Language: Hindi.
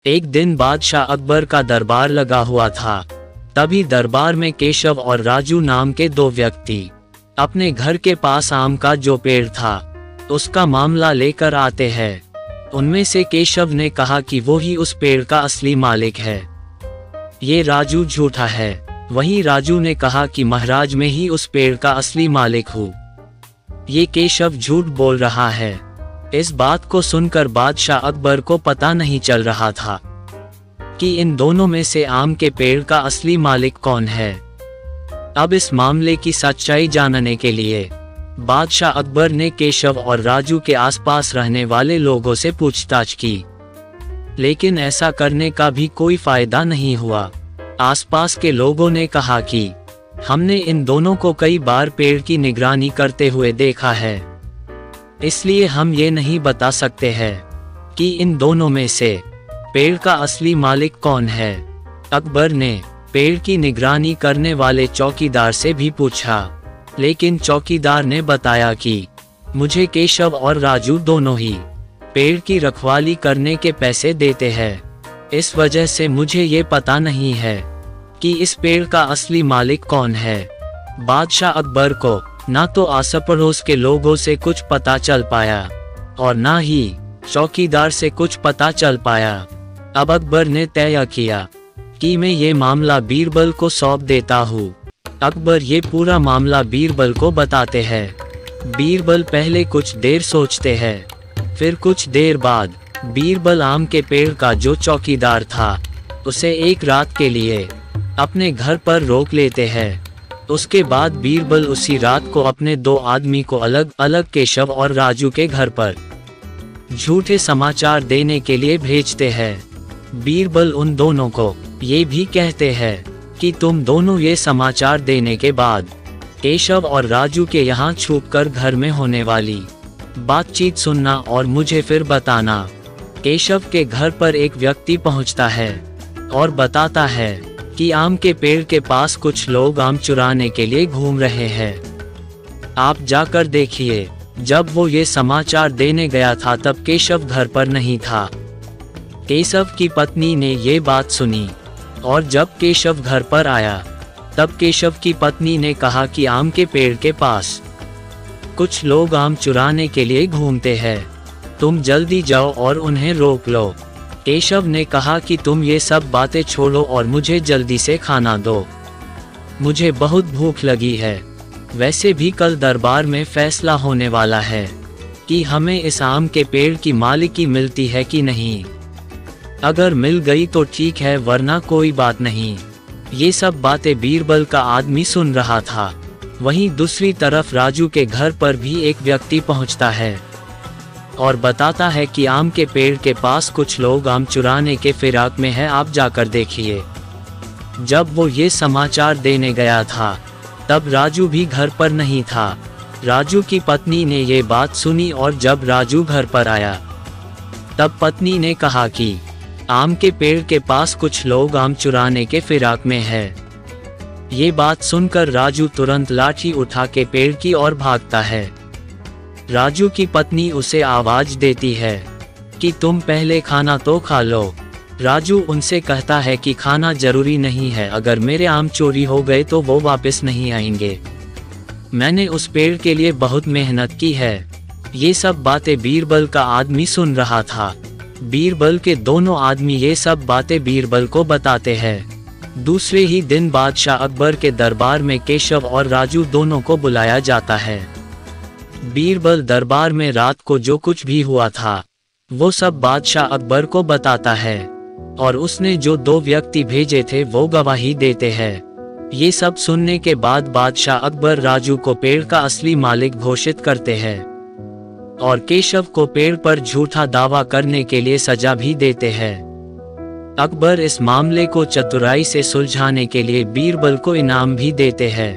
एक दिन बादशाह अकबर का दरबार लगा हुआ था। तभी दरबार में केशव और राजू नाम के दो व्यक्ति अपने घर के पास आम का जो पेड़ था उसका मामला लेकर आते हैं। उनमें से केशव ने कहा कि वो ही उस पेड़ का असली मालिक है, ये राजू झूठा है। वहीं राजू ने कहा कि महाराज मैं ही उस पेड़ का असली मालिक हूँ, ये केशव झूठ बोल रहा है। इस बात को सुनकर बादशाह अकबर को पता नहीं चल रहा था कि इन दोनों में से आम के पेड़ का असली मालिक कौन है। अब इस मामले की सच्चाई जानने के लिए बादशाह अकबर ने केशव और राजू के आसपास रहने वाले लोगों से पूछताछ की, लेकिन ऐसा करने का भी कोई फायदा नहीं हुआ। आसपास के लोगों ने कहा कि हमने इन दोनों को कई बार पेड़ की निगरानी करते हुए देखा है, इसलिए हम ये नहीं बता सकते हैं कि इन दोनों में से पेड़ का असली मालिक कौन है। अकबर ने पेड़ की निगरानी करने वाले चौकीदार से भी पूछा, लेकिन चौकीदार ने बताया कि मुझे केशव और राजू दोनों ही पेड़ की रखवाली करने के पैसे देते हैं, इस वजह से मुझे ये पता नहीं है कि इस पेड़ का असली मालिक कौन है। बादशाह अकबर को ना तो आस पड़ोस के लोगों से कुछ पता चल पाया और ना ही चौकीदार से कुछ पता चल पाया। अब अकबर ने तय किया कि मैं ये मामला बीरबल को सौंप देता हूँ। अकबर ये पूरा मामला बीरबल को बताते हैं। बीरबल पहले कुछ देर सोचते हैं, फिर कुछ देर बाद बीरबल आम के पेड़ का जो चौकीदार था उसे एक रात के लिए अपने घर पर रोक लेते हैं। उसके बाद बीरबल उसी रात को अपने दो आदमी को अलग अलग केशव और राजू के घर पर झूठे समाचार देने के लिए भेजते हैं। बीरबल उन दोनों को ये भी कहते हैं कि तुम दोनों ये समाचार देने के बाद केशव और राजू के यहाँ छुपकर घर में होने वाली बातचीत सुनना और मुझे फिर बताना। केशव के घर पर एक व्यक्ति पहुँचता है और बताता है कि आम के पेड़ के पास कुछ लोग आम चुराने के लिए घूम रहे हैं, आप जाकर देखिए। जब वो ये समाचार देने गया था तब केशव घर पर नहीं था। केशव की पत्नी ने ये बात सुनी और जब केशव घर पर आया तब केशव की पत्नी ने कहा कि आम के पेड़ के पास कुछ लोग आम चुराने के लिए घूमते हैं, तुम जल्दी जाओ और उन्हें रोक लो। केशव ने कहा कि तुम ये सब बातें छोड़ो और मुझे जल्दी से खाना दो, मुझे बहुत भूख लगी है। वैसे भी कल दरबार में फैसला होने वाला है कि हमें इस आम के पेड़ की मालिकी मिलती है कि नहीं। अगर मिल गई तो ठीक है, वरना कोई बात नहीं। ये सब बातें बीरबल का आदमी सुन रहा था। वहीं दूसरी तरफ राजू के घर पर भी एक व्यक्ति पहुंचता है और बताता है कि आम के पेड़ के पास कुछ लोग आम चुराने के फिराक में हैं, आप जाकर देखिए। जब वो ये समाचार देने गया था तब राजू भी घर पर नहीं था। राजू की पत्नी ने ये बात सुनी और जब राजू घर पर आया तब पत्नी ने कहा कि आम के पेड़ के पास कुछ लोग आम चुराने के फिराक में है। ये बात सुनकर राजू तुरंत लाठी उठा के पेड़ की ओर भागता है। राजू की पत्नी उसे आवाज देती है कि तुम पहले खाना तो खा लो। राजू उनसे कहता है कि खाना जरूरी नहीं है, अगर मेरे आम चोरी हो गए तो वो वापस नहीं आएंगे, मैंने उस पेड़ के लिए बहुत मेहनत की है। ये सब बातें बीरबल का आदमी सुन रहा था। बीरबल के दोनों आदमी ये सब बातें बीरबल को बताते हैं। दूसरे ही दिन बादशाह अकबर के दरबार में केशव और राजू दोनों को बुलाया जाता है। बीरबल दरबार में रात को जो कुछ भी हुआ था वो सब बादशाह अकबर को बताता है और उसने जो दो व्यक्ति भेजे थे वो गवाही देते हैं। ये सब सुनने के बाद बादशाह अकबर राजू को पेड़ का असली मालिक घोषित करते हैं और केशव को पेड़ पर झूठा दावा करने के लिए सजा भी देते हैं। अकबर इस मामले को चतुराई से सुलझाने के लिए बीरबल को इनाम भी देते हैं।